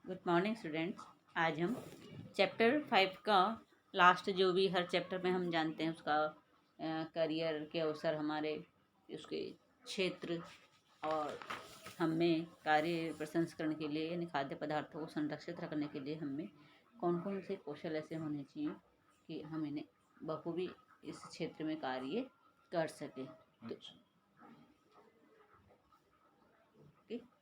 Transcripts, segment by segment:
Good morning students. आज हम chapter 5 का लास्ट, जो भी हर चैप्टर में हम जानते हैं उसका करियर के अवसर, हमारे उसके क्षेत्र और हमें कार्य प्रसंस्करण के लिए यानी खाद्य पदार्थों को संरक्षित रखने के लिए हमें कौन कौन से कौशल ऐसे होने चाहिए कि हम इन्हें बखूबी इस क्षेत्र में कार्य कर सकें। तो ठीक।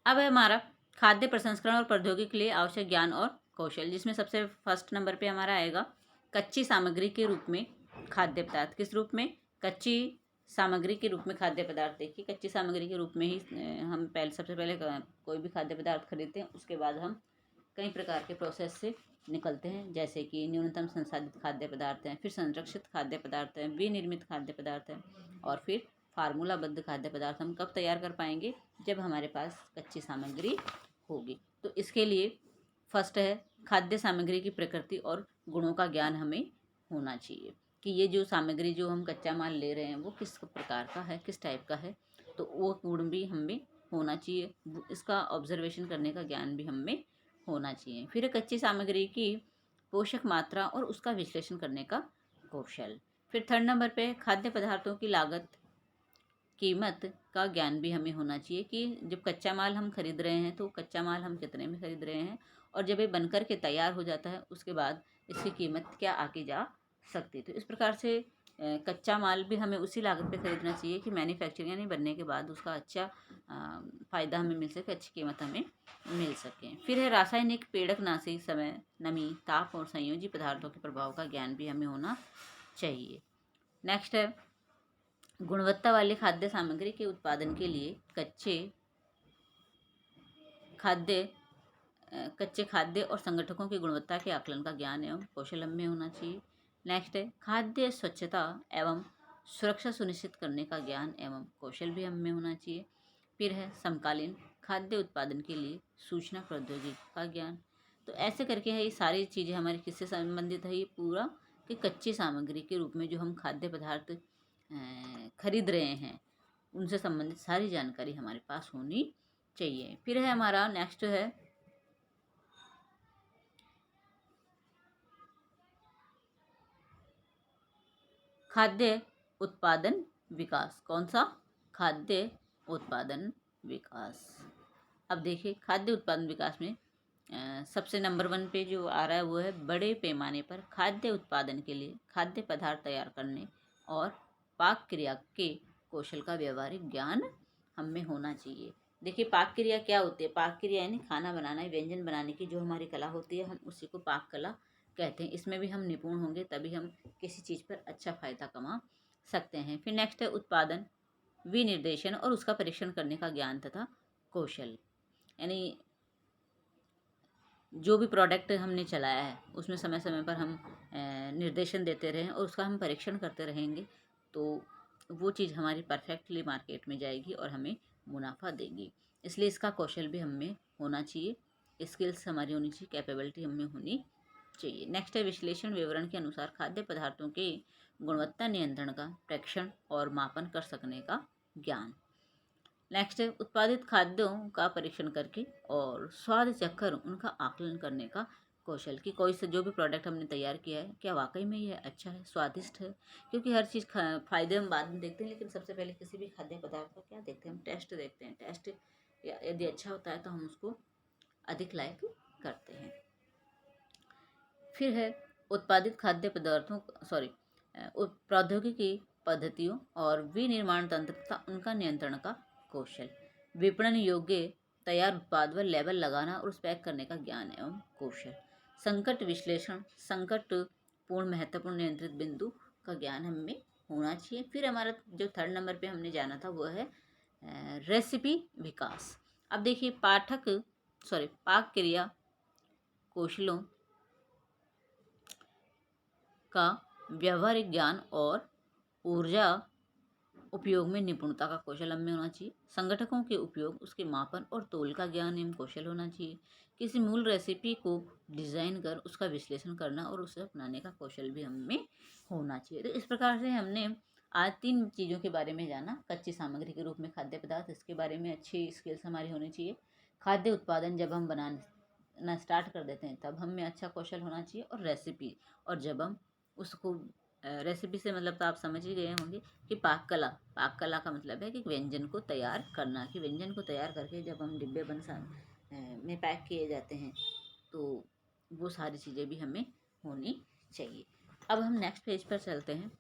अब है हमारा खाद्य प्रसंस्करण और प्रौद्योगिकी के लिए आवश्यक ज्ञान और कौशल, जिसमें सबसे फर्स्ट नंबर पे हमारा आएगा कच्ची सामग्री के रूप में खाद्य पदार्थ। किस रूप में? कच्ची सामग्री के रूप में खाद्य पदार्थ। देखिए, कच्ची सामग्री के रूप में ही हम सबसे पहले कोई भी खाद्य पदार्थ खरीदते हैं, उसके बाद हम कई प्रकार के प्रोसेस से निकलते हैं, जैसे कि न्यूनतम संसाधित खाद्य पदार्थ हैं, फिर संरक्षित खाद्य पदार्थ हैं, विनिर्मित खाद्य पदार्थ हैं, और फिर फार्मूलाबद्ध खाद्य पदार्थ हम कब तैयार कर पाएंगे? जब हमारे पास कच्ची सामग्री होगी। तो इसके लिए फर्स्ट है खाद्य सामग्री की प्रकृति और गुणों का ज्ञान हमें होना चाहिए कि ये जो सामग्री, जो हम कच्चा माल ले रहे हैं, वो किस प्रकार का है, किस टाइप का है। तो वो गुण भी हमें होना चाहिए, इसका ऑब्जर्वेशन करने का ज्ञान भी हमें होना चाहिए। फिर कच्ची सामग्री की पोषक मात्रा और उसका विश्लेषण करने का कौशल। फिर थर्ड नंबर पे खाद्य पदार्थों की लागत, कीमत का ज्ञान भी हमें होना चाहिए कि जब कच्चा माल हम खरीद रहे हैं तो कच्चा माल हम कितने में खरीद रहे हैं, और जब ये बनकर के तैयार हो जाता है उसके बाद इसकी कीमत क्या आकी जा सकती है। तो इस प्रकार से कच्चा माल भी हमें उसी लागत पे खरीदना चाहिए कि मैन्युफैक्चरिंग यानी बनने के बाद उसका अच्छा फ़ायदा हमें मिल सके, अच्छी कीमत हमें मिल सके। फिर है रासायनिक, पेड़कनाशी, समय, नमी, ताप और संयोजी पदार्थों के प्रभाव का ज्ञान भी हमें होना चाहिए। नेक्स्ट है गुणवत्ता वाले खाद्य सामग्री के उत्पादन के लिए कच्चे खाद्य और संगठकों की गुणवत्ता के आकलन का ज्ञान एवं कौशल हमें होना चाहिए। नेक्स्ट है खाद्य स्वच्छता एवं सुरक्षा सुनिश्चित करने का ज्ञान एवं कौशल भी हमें होना चाहिए। फिर है समकालीन खाद्य उत्पादन के लिए सूचना प्रौद्योगिकी का ज्ञान। तो ऐसे करके है ये सारी चीज़ें हमारी किससे संबंधित है? ये पूरा कि कच्ची सामग्री के रूप में जो हम खाद्य पदार्थ खरीद रहे हैं उनसे संबंधित सारी जानकारी हमारे पास होनी चाहिए। फिर है हमारा नेक्स्ट है खाद्य उत्पादन विकास। कौन सा? खाद्य उत्पादन विकास। अब देखिए खाद्य उत्पादन विकास में सबसे नंबर 1 पे जो आ रहा है वो है बड़े पैमाने पर खाद्य उत्पादन के लिए खाद्य पदार्थ तैयार करने और पाक क्रिया के कौशल का व्यवहारिक ज्ञान हमें होना चाहिए। देखिए पाक क्रिया क्या होती है? पाक क्रिया यानी खाना बनाना, व्यंजन बनाने की जो हमारी कला होती है, हम उसी को पाक कला कहते हैं। इसमें भी हम निपुण होंगे तभी हम किसी चीज़ पर अच्छा फायदा कमा सकते हैं। फिर नेक्स्ट है उत्पादन, विनिर्देशन और उसका परीक्षण करने का ज्ञान तथा कौशल, यानी जो भी प्रोडक्ट हमने चलाया है उसमें समय समय पर हम निर्देशन देते रहें और उसका हम परीक्षण करते रहेंगे तो वो चीज़ हमारी परफेक्टली मार्केट में जाएगी और हमें मुनाफा देगी। इसलिए इसका कौशल भी हमें होना चाहिए, स्किल्स हमारी होनी चाहिए, कैपेबिलिटी हमें होनी चाहिए। नेक्स्ट है विश्लेषण विवरण के अनुसार खाद्य पदार्थों के गुणवत्ता नियंत्रण का प्रेक्षण और मापन कर सकने का ज्ञान। नेक्स्ट है उत्पादित खाद्यों का परीक्षण करके और स्वाद चखकर उनका आकलन करने का कौशल कि कोई से जो भी प्रोडक्ट हमने तैयार किया है क्या वाकई में ये अच्छा है, स्वादिष्ट है। क्योंकि हर चीज़ फायदे हम बाद में देखते हैं, लेकिन सबसे पहले किसी भी खाद्य पदार्थ का क्या देखते हैं, हम टेस्ट देखते हैं। टेस्ट यदि अच्छा होता है तो हम उसको अधिक लाइक करते हैं। फिर है उत्पादित खाद्य पदार्थों प्रौद्योगिकी पद्धतियों और विनिर्माण तंत्र तथा उनका नियंत्रण का कौशल। विपणन योग्य तैयार उत्पाद व लेबल लगाना और उस पैक करने का ज्ञान एवं कौशल। संकट विश्लेषण, संकट पूर्ण महत्वपूर्ण नियंत्रित बिंदु का ज्ञान हमें होना चाहिए। फिर हमारा जो थर्ड नंबर पे हमने जाना था वो है रेसिपी विकास। अब देखिए पाक क्रिया कौशलों का व्यवहारिक ज्ञान और ऊर्जा उपयोग में निपुणता का कौशल हमें होना चाहिए। संगठकों के उपयोग, उसके मापन और तोल का ज्ञान एवं कौशल होना चाहिए। किसी मूल रेसिपी को डिज़ाइन कर उसका विश्लेषण करना और उसे अपनाने का कौशल भी हमें होना चाहिए। तो इस प्रकार से हमने आज 3 चीज़ों के बारे में जाना। कच्ची सामग्री के रूप में खाद्य पदार्थ, इसके बारे में अच्छी स्किल्स हमारी होनी चाहिए। खाद्य उत्पादन जब हम बनाना स्टार्ट कर देते हैं तब हमें अच्छा कौशल होना चाहिए। और रेसिपी, और जब हम उसको रेसिपी से मतलब तो आप समझ ही गए होंगे कि पाक कला का मतलब है कि व्यंजन को तैयार करना, कि व्यंजन को तैयार करके जब हम डिब्बे में पैक किए जाते हैं तो वो सारी चीज़ें भी हमें होनी चाहिए। अब हम नेक्स्ट पेज पर चलते हैं।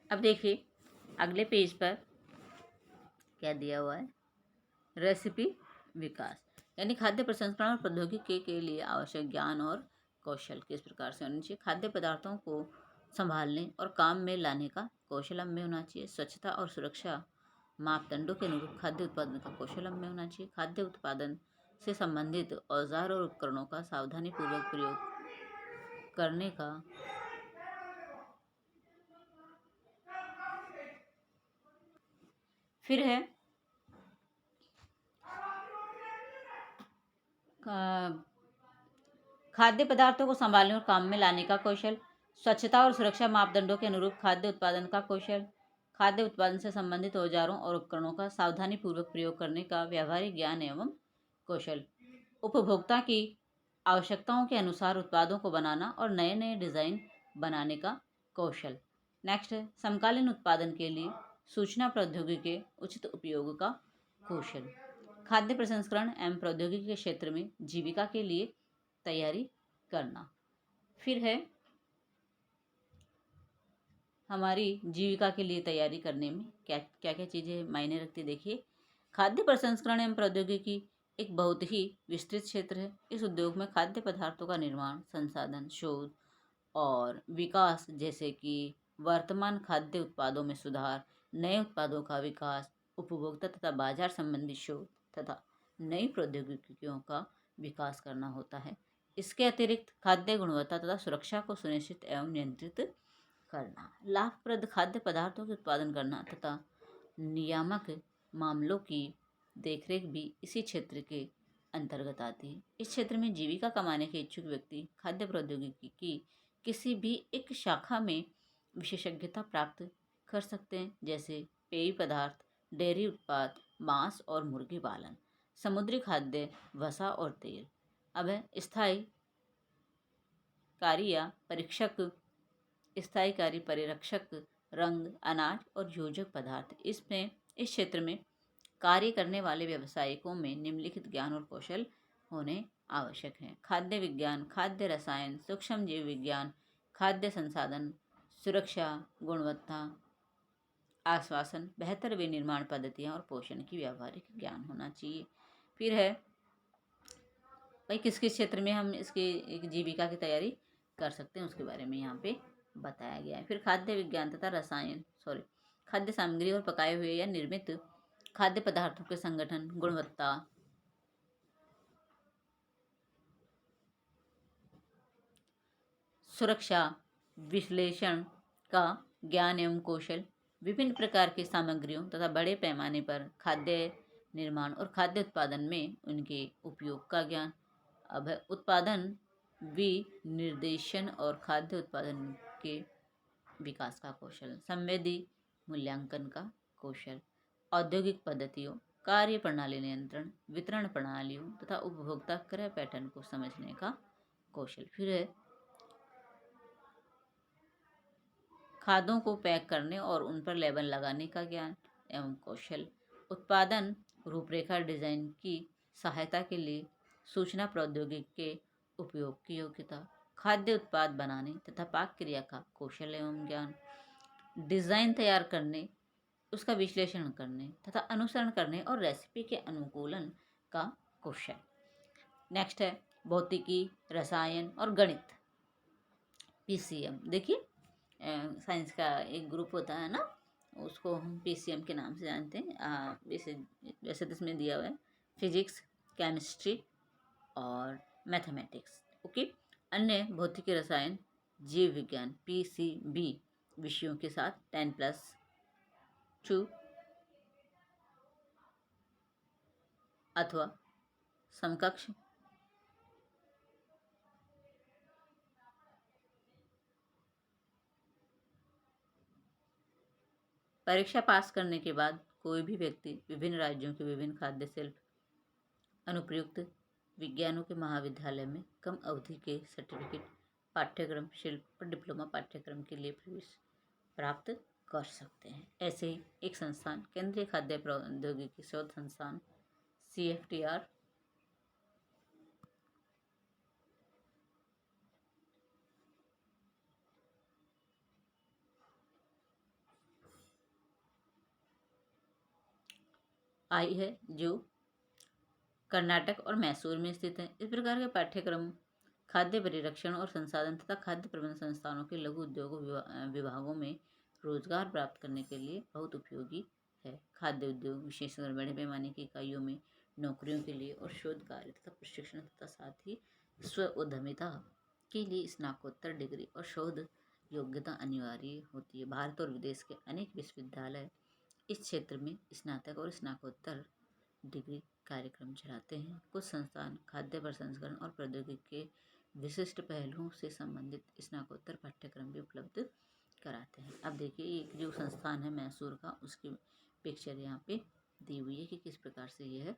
अब देखिए अगले पेज पर क्या दिया हुआ है, रेसिपी विकास, यानी खाद्य प्रसंस्करण और प्रौद्योगिकी के लिए आवश्यक ज्ञान और कौशल किस प्रकार से होने चाहिए। खाद्य पदार्थों को संभालने और काम में लाने का कौशल हमें होना चाहिए। स्वच्छता और सुरक्षा मापदंडों के अनुरूप खाद्य उत्पादन का कौशल हमें होना चाहिए। खाद्य उत्पादन से संबंधित औजार और उपकरणों का सावधानी पूर्वक प्रयोग करने का फिर है खाद्य पदार्थों को संभालने और काम में लाने का कौशल। स्वच्छता और सुरक्षा मापदंडों के अनुरूप खाद्य उत्पादन का कौशल। खाद्य उत्पादन से संबंधित औजारों और उपकरणों का सावधानी पूर्वक प्रयोग करने का व्यावहारिक ज्ञान एवं कौशल। उपभोक्ता की आवश्यकताओं के अनुसार उत्पादों को बनाना और नए नए डिज़ाइन बनाने का कौशल। नेक्स्ट है समकालीन उत्पादन के लिए सूचना प्रौद्योगिकी के उचित उपयोग का कौशल। खाद्य प्रसंस्करण एवं प्रौद्योगिकी के क्षेत्र में जीविका के लिए तैयारी करना। फिर है हमारी जीविका के लिए तैयारी करने में क्या क्या चीज़ें मायने रखती, देखिए। खाद्य प्रसंस्करण एवं प्रौद्योगिकी एक बहुत ही विस्तृत क्षेत्र है। इस उद्योग में खाद्य पदार्थों का निर्माण, संसाधन, शोध और विकास, जैसे कि वर्तमान खाद्य उत्पादों में सुधार, नए उत्पादों का विकास, उपभोक्ता तथा बाजार संबंधी शोध तथा नई प्रौद्योगिकियों का विकास करना होता है। इसके अतिरिक्त खाद्य गुणवत्ता तथा सुरक्षा को सुनिश्चित एवं नियंत्रित करना, लाभप्रद खाद्य पदार्थों के उत्पादन करना तथा नियामक मामलों की देखरेख भी इसी क्षेत्र के अंतर्गत आती है। इस क्षेत्र में जीविका कमाने के इच्छुक व्यक्ति खाद्य प्रौद्योगिकी की किसी भी एक शाखा में विशेषज्ञता प्राप्त कर सकते हैं, जैसे पेय पदार्थ, डेयरी उत्पाद, मांस और मुर्गी पालन, समुद्री खाद्य, वसा और तेल। अब है स्थायी कार्य परिरक्षक, रंग, अनाज और योजक पदार्थ। इस क्षेत्र में कार्य करने वाले व्यवसायिकों में निम्नलिखित ज्ञान और कौशल होने आवश्यक हैं। खाद्य विज्ञान, खाद्य रसायन, सूक्ष्म जीव विज्ञान, खाद्य संसाधन, सुरक्षा, गुणवत्ता आश्वासन, बेहतर विनिर्माण पद्धतियाँ और पोषण की व्यावहारिक ज्ञान होना चाहिए। फिर है भाई किस किस क्षेत्र में हम इसकी एक जीविका की तैयारी कर सकते हैं, उसके बारे में यहाँ पे बताया गया है। फिर खाद्य विज्ञान तथा खाद्य सामग्री और पकाए हुए या निर्मित खाद्य पदार्थों के संगठन, गुणवत्ता, सुरक्षा, विश्लेषण का ज्ञान एवं कौशल, विभिन्न प्रकार की सामग्रियों तथा बड़े पैमाने पर खाद्य निर्माण और खाद्य उत्पादन में उनके उपयोग का ज्ञान। अब है उत्पादन विनिर्देशन और खाद्य उत्पादन के विकास का कौशल। संवेदी मूल्यांकन का कौशल। औद्योगिक पद्धतियों, कार्य प्रणाली नियंत्रण, वितरण प्रणालियों तथा उपभोक्ता क्रय पैटर्न को समझने का कौशल। फिर है खादों को पैक करने और उन पर लेबल लगाने का ज्ञान एवं कौशल। उत्पादन रूपरेखा डिजाइन की सहायता के लिए सूचना प्रौद्योगिकी के उपयोग की योग्यता। खाद्य उत्पाद बनाने तथा पाक क्रिया का कौशल एवं ज्ञान। डिजाइन तैयार करने, उसका विश्लेषण करने तथा अनुसरण करने और रेसिपी के अनुकूलन का कौशल। नेक्स्ट है भौतिकी, रसायन और गणित, पीसीएम। देखिए साइंस का एक ग्रुप होता है ना, उसको हम पीसीएम के नाम से जानते हैं। वैसे तो इसमें दिया हुआ है फिजिक्स, केमिस्ट्री और मैथमेटिक्स। ओके। अन्य भौतिकी, रसायन, जीव विज्ञान, पीसीबी विषयों के साथ 10+2 अथवा समकक्ष परीक्षा पास करने के बाद कोई भी व्यक्ति विभिन्न राज्यों के विभिन्न खाद्य शिल्प अनुप्रयुक्त विज्ञानों के महाविद्यालय में कम अवधि के सर्टिफिकेट पाठ्यक्रम, शिल्प और डिप्लोमा पाठ्यक्रम के लिए प्रवेश प्राप्त कर सकते हैं। ऐसे ही एक संस्थान केंद्रीय खाद्य प्रौद्योगिकी शोध संस्थान CFTR आई है, जो कर्नाटक और मैसूर में स्थित है। इस प्रकार के पाठ्यक्रम खाद्य परिरक्षण और संसाधन तथा खाद्य प्रबंधन संस्थानों के लघु उद्योगों विभागों में रोजगार प्राप्त करने के लिए बहुत उपयोगी है। खाद्य उद्योग विशेषकर बड़े पैमाने की इकाइयों में नौकरियों के लिए और शोध कार्य तथा प्रशिक्षण तथा साथ ही स्व उद्यमिता के लिए स्नातकोत्तर डिग्री और शोध योग्यता अनिवार्य होती है। भारत और विदेश के अनेक विश्वविद्यालय इस क्षेत्र में स्नातक और स्नातकोत्तर डिग्री कार्यक्रम चलाते हैं। कुछ संस्थान खाद्य प्रसंस्करण और प्रौद्योगिकी के विशिष्ट पहलुओं से संबंधित स्नातकोत्तर पाठ्यक्रम भी उपलब्ध कराते हैं। अब देखिए एक जो संस्थान है मैसूर का, उसकी पिक्चर यहाँ पे दी हुई है कि किस प्रकार से यह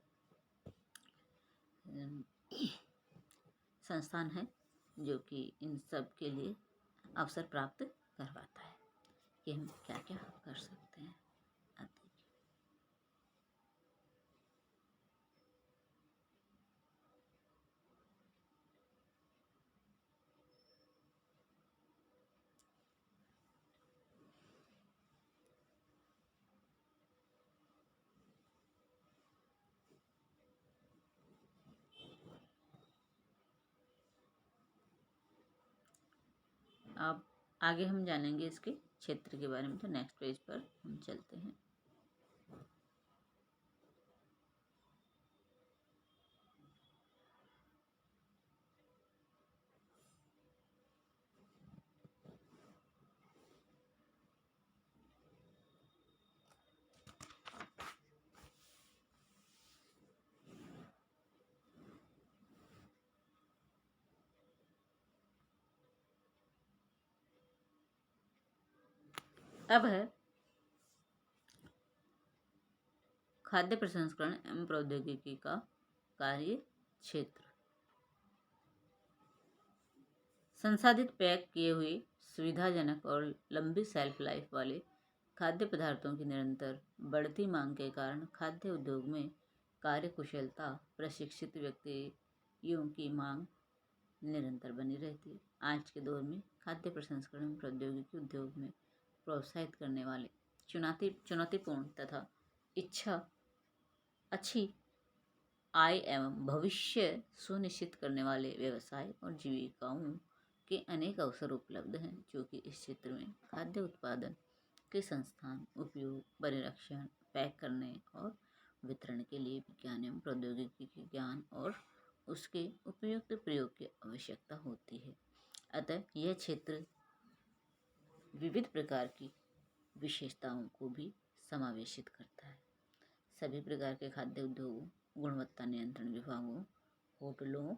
संस्थान है जो कि इन सब के लिए अवसर प्राप्त करवाता है कि हम क्या क्या कर सकते हैं। अब आगे हम जानेंगे इसके क्षेत्र के बारे में, तो नेक्स्ट पेज पर हम चलते हैं। अब है खाद्य प्रसंस्करण एवं प्रौद्योगिकी का कार्य क्षेत्र। संसाधित पैक किए हुए सुविधाजनक और लंबी सेल्फ लाइफ वाले खाद्य पदार्थों की निरंतर बढ़ती मांग के कारण खाद्य उद्योग में कार्यकुशलता प्रशिक्षित व्यक्तियों की मांग निरंतर बनी रहती है। आज के दौर में खाद्य प्रसंस्करण प्रौद्योगिकी उद्योग में प्रोत्साहित करने वाले चुनौतीपूर्ण तथा इच्छा अच्छी आय एवं भविष्य सुनिश्चित करने वाले व्यवसाय और जीविकाओं के अनेक अवसर उपलब्ध हैं, जो कि इस क्षेत्र में खाद्य उत्पादन के संस्थान, उपयोग, परिरक्षण, पैक करने और वितरण के लिए विज्ञान एवं प्रौद्योगिकी के ज्ञान और उसके उपयुक्त प्रयोग की आवश्यकता होती है। अतः यह क्षेत्र विविध प्रकार की विशेषताओं को भी समावेशित करता है। सभी प्रकार के खाद्य उद्योगों, गुणवत्ता नियंत्रण विभागों, होटलों,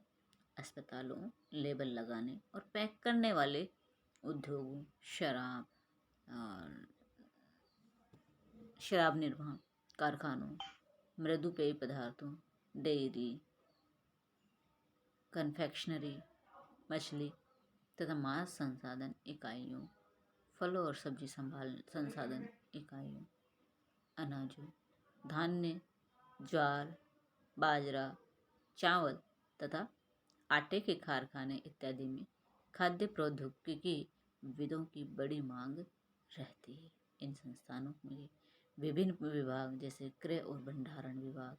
अस्पतालों, लेबल लगाने और पैक करने वाले उद्योगों, शराब निर्माण कारखानों, मृदु पेय पदार्थों, डेयरी, कन्फेक्शनरी, मछली तथा मांस संसाधन इकाइयों, फलों और सब्जी संसाधन इकाइयों, अनाजों, धान्य, ज्वार, बाजरा, चावल तथा आटे के कारखाने इत्यादि में खाद्य प्रौद्योगिकी विदों की बड़ी मांग रहती है। इन संस्थानों में विभिन्न विभाग जैसे क्रय और भंडारण विभाग,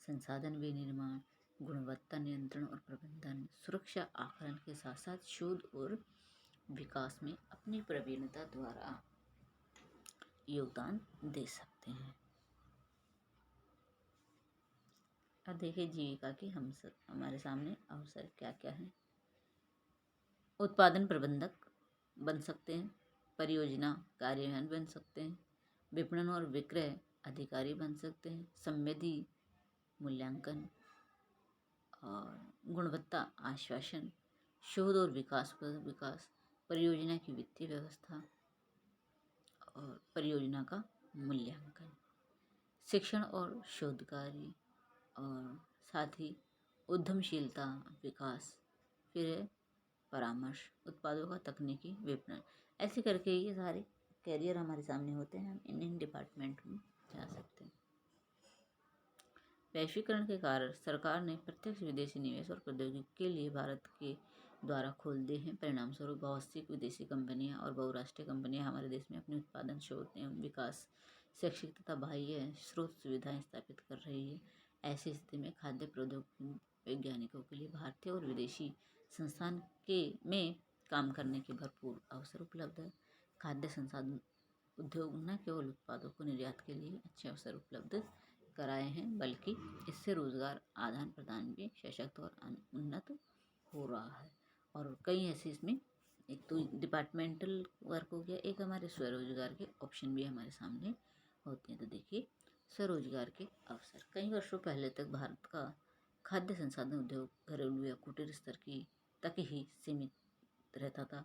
संसाधन विनिर्माण, गुणवत्ता नियंत्रण और प्रबंधन, सुरक्षा आकलन के साथ साथ शोध और विकास में अपनी प्रवीणता द्वारा योगदान दे सकते हैं। अब देखिए जीविका के हमारे सामने अवसर क्या क्या हैं। उत्पादन प्रबंधक बन सकते हैं, परियोजना कार्यान्वयन बन सकते हैं, विपणन और विक्रय अधिकारी बन सकते हैं, संवेदी मूल्यांकन और गुणवत्ता आश्वासन, शोध और विकास, परियोजना की वित्तीय व्यवस्था और परियोजना का मूल्यांकन, शिक्षण और शोध कार्य और साथ ही उद्यमशीलता विकास, फिर परामर्श, उत्पादों का तकनीकी विपणन। ऐसे करके ये सारे कैरियर हमारे सामने होते हैं। हम इन डिपार्टमेंट में जा सकते हैं। वैश्वीकरण के कारण सरकार ने प्रत्यक्ष विदेशी निवेश और प्रौद्योगिकी के लिए भारत के द्वारा खोल दिए हैं। परिणाम स्वरूप बहुत सी विदेशी कंपनियां और बहुराष्ट्रीय कंपनियां हमारे देश में अपने उत्पादन, शोध एवं विकास, शैक्षिक तथा बाह्य स्रोत सुविधाएं स्थापित कर रही है। ऐसी स्थिति में खाद्य प्रौद्योगिकी वैज्ञानिकों के लिए भारतीय और विदेशी संस्थान में काम करने के भरपूर अवसर उपलब्ध है। खाद्य संसाधन उद्योग न केवल उत्पादों को निर्यात के लिए अच्छे अवसर उपलब्ध कराए हैं, बल्कि इससे रोजगार आदान प्रदान भी सशक्त और उन्नत हो रहा है। और कई ऐसे इसमें एक तो डिपार्टमेंटल वर्क हो गया, एक हमारे स्वरोजगार के ऑप्शन भी हमारे सामने होते हैं। तो देखिए स्वरोजगार के अवसर। कई वर्षों पहले तक भारत का खाद्य संसाधन उद्योग घरेलू या कुटीर स्तर की तक ही सीमित रहता था।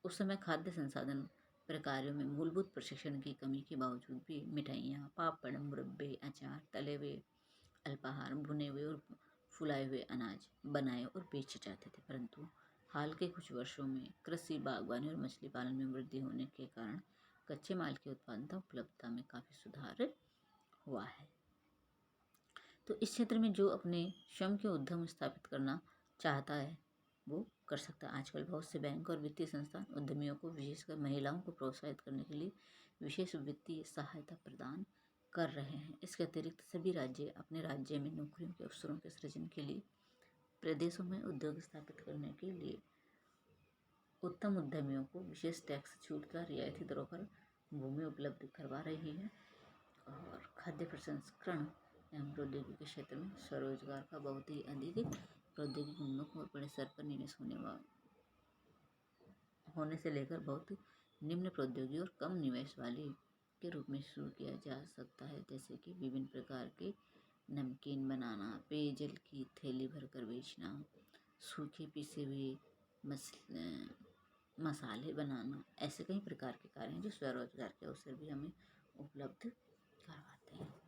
उस समय खाद्य संसाधन प्रकारों में मूलभूत प्रशिक्षण की कमी के बावजूद भी मिठाइयाँ, पापड़, मुरब्बे, अचार, तले हुए अल्पाहार, भुने हुए और फुलाए हुए अनाज बनाए और बेचे जाते थे। परंतु हाल के कुछ वर्षों में कृषि, बागवानी और मछली पालन में वृद्धि होने के कारण कच्चे माल की उत्पादन उपलब्धता में काफ़ी सुधार हुआ है। तो इस क्षेत्र में जो अपने स्वयं के उद्यम स्थापित करना चाहता है वो कर सकता है। आजकल बहुत से बैंक और वित्तीय संस्थान उद्यमियों को, विशेषकर महिलाओं को प्रोत्साहित करने के लिए विशेष वित्तीय सहायता प्रदान कर रहे हैं। इसके अतिरिक्त सभी राज्य अपने राज्य में नौकरियों के अवसरों के सृजन के लिए, प्रदेशों में उद्योग स्थापित करने के लिए उत्तम उद्यमियों को विशेष टैक्स छूट का रियायती दरों पर भूमि उपलब्ध करवा रही है। और खाद्य प्रसंस्करण एवं प्रौद्योगिकी के क्षेत्र में स्वरोजगार का बहुत ही अधिक प्रौद्योगिकी उन्मुख और बड़े स्तर पर निवेश होने से लेकर बहुत निम्न प्रौद्योगिकी और कम निवेश वाली के रूप में शुरू किया जा सकता है। जैसे कि विभिन्न प्रकार के नमकीन बनाना, पेयजल की थैली भरकर बेचना, सूखे पिसे हुए मसाले बनाना, ऐसे कई प्रकार के कार्य हैं जो स्वरोजगार के अवसर भी हमें उपलब्ध करवाते हैं।